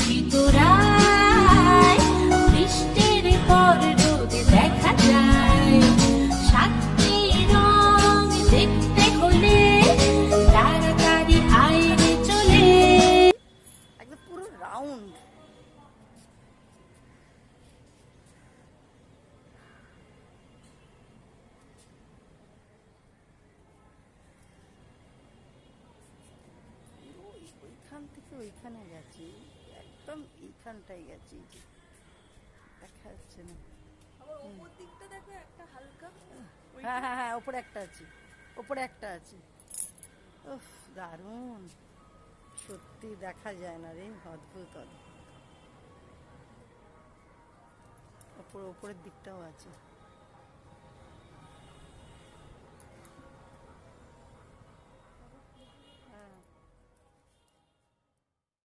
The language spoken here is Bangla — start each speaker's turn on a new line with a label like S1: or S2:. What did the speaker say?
S1: ভিতরায় বৃষ্টির পর রোদ দেখা যায়। সাতটি রং দেখতে হলে তাড়াতাড়ি আইরে চলে।
S2: একদম পুরো রাউন্ড। ওইখান থেকে ওইখানে গেছি, একদম এইখানটাই গেছি, দেখা যাচ্ছে না। হ্যাঁ হ্যাঁ হ্যাঁ, ওপরে একটা আছে, ওপরে একটা আছে। উফ, দারুণ, সত্যি দেখা যায় না রে, অদ্ভুত অদ্ভুত। ওপরের দিকটাও আছে।